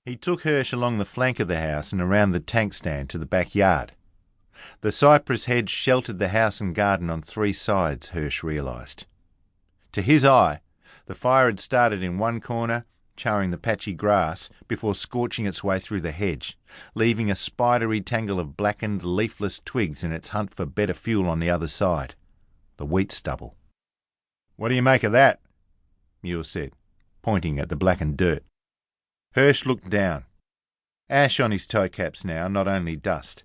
He took Hirsch along the flank of the house and around the tank stand to the backyard. The cypress hedge sheltered the house and garden on 3 sides, Hirsch realised. To his eye, the fire had started in one corner, charring the patchy grass, before scorching its way through the hedge, leaving a spidery tangle of blackened, leafless twigs in its hunt for better fuel on the other side, the wheat stubble. "What do you make of that?" Muir said, pointing at the blackened dirt. Hirsch looked down. Ash on his toe caps now, not only dust.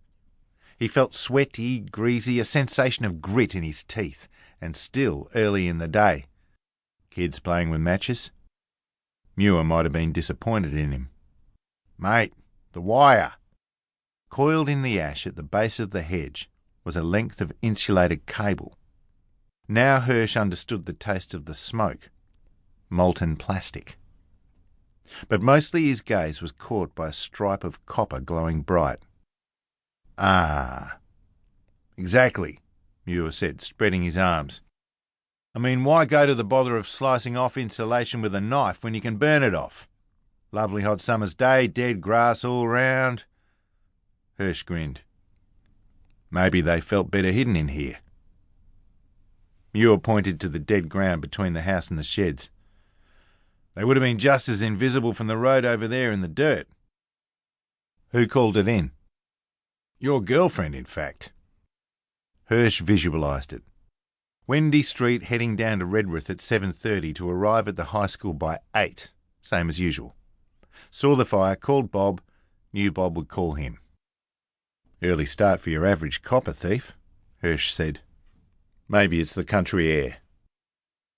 He felt sweaty, greasy, a sensation of grit in his teeth, and still early in the day. Kids playing with matches? Muir might have been disappointed in him. "Mate, the wire." Coiled in the ash at the base of the hedge was a length of insulated cable. Now Hirsch understood the taste of the smoke. Molten plastic. But mostly his gaze was caught by a stripe of copper glowing bright. "Ah, exactly," Muir said, spreading his arms. "I mean, why go to the bother of slicing off insulation with a knife when you can burn it off? Lovely hot summer's day, dead grass all round." Hirsch grinned. "Maybe they felt better hidden in here." Muir pointed to the dead ground between the house and the sheds. "They would have been just as invisible from the road over there in the dirt." "Who called it in?" "Your girlfriend, in fact." Hirsch visualised it. Wendy Street heading down to Redruth at 7:30 to arrive at the high school by 8, same as usual. Saw the fire, called Bob, knew Bob would call him. "Early start for your average copper thief," Hirsch said. "Maybe it's the country air."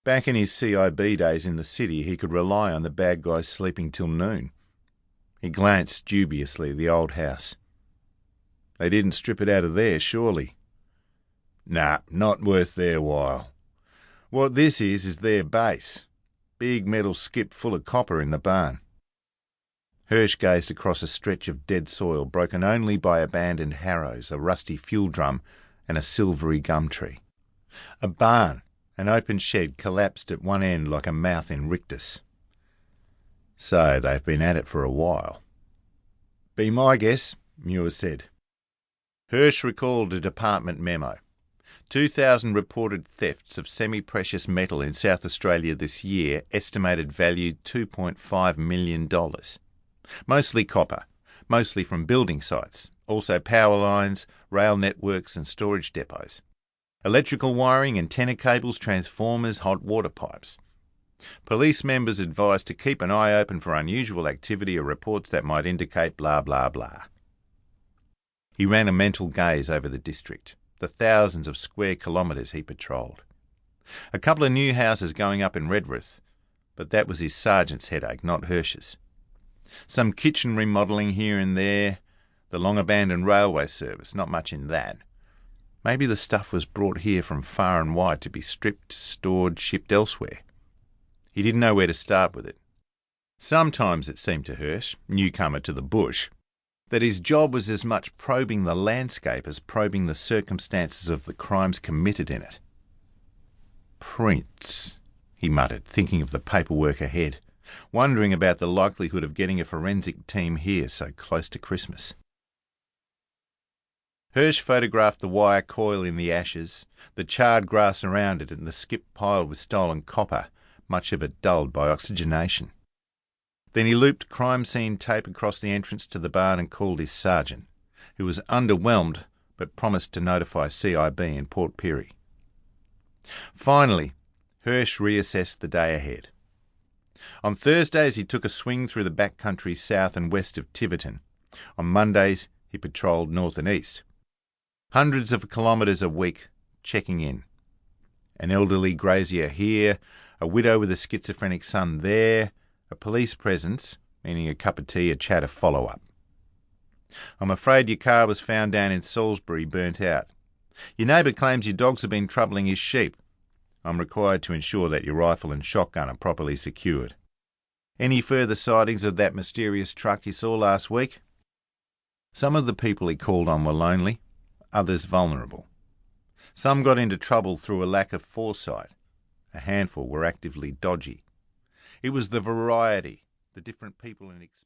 Back in his CIB days in the city, he could rely on the bad guys sleeping till noon. He glanced dubiously at the old house. They didn't strip it out of there, surely. Nah, not worth their while. What this is their base. Big metal skip full of copper in the barn. Hirsch gazed across a stretch of dead soil broken only by abandoned harrows, a rusty fuel drum, and a silvery gum tree. A barn, an open shed, collapsed at one end like a mouth in rictus. So they've been at it for a while. "Be my guess," Muir said. Hirsch recalled a department memo. 2,000 reported thefts of semi-precious metal in South Australia this year, estimated value $2.5 million. Mostly copper, mostly from building sites, also power lines, rail networks and storage depots. Electrical wiring, antenna cables, transformers, hot water pipes. Police members advised to keep an eye open for unusual activity or reports that might indicate blah blah blah. He ran a mental gaze over the district, the thousands of square kilometres he patrolled. A couple of new houses going up in Redruth, but that was his sergeant's headache, not Hirsch's. Some kitchen remodelling here and there, the long-abandoned railway service, not much in that. Maybe the stuff was brought here from far and wide to be stripped, stored, shipped elsewhere. He didn't know where to start with it. Sometimes it seemed to Hirsch, newcomer to the bush, that his job was as much probing the landscape as probing the circumstances of the crimes committed in it. "Prints," he muttered, thinking of the paperwork ahead, wondering about the likelihood of getting a forensic team here so close to Christmas. Hirsch photographed the wire coil in the ashes, the charred grass around it and the skip piled with stolen copper, much of it dulled by oxygenation. Then he looped crime scene tape across the entrance to the barn and called his sergeant, who was underwhelmed but promised to notify CIB in Port Pirie. Finally, Hirsch reassessed the day ahead. On Thursdays he took a swing through the back country south and west of Tiverton. On Mondays he patrolled north and east. Hundreds of kilometres a week, checking in. An elderly grazier here, a widow with a schizophrenic son there, a police presence, meaning a cup of tea, a chat, a follow-up. "I'm afraid your car was found down in Salisbury, burnt out. Your neighbour claims your dogs have been troubling his sheep. I'm required to ensure that your rifle and shotgun are properly secured. Any further sightings of that mysterious truck you saw last week?" Some of the people he called on were lonely, others vulnerable. Some got into trouble through a lack of foresight. A handful were actively dodgy. It was the variety, the different people and experience.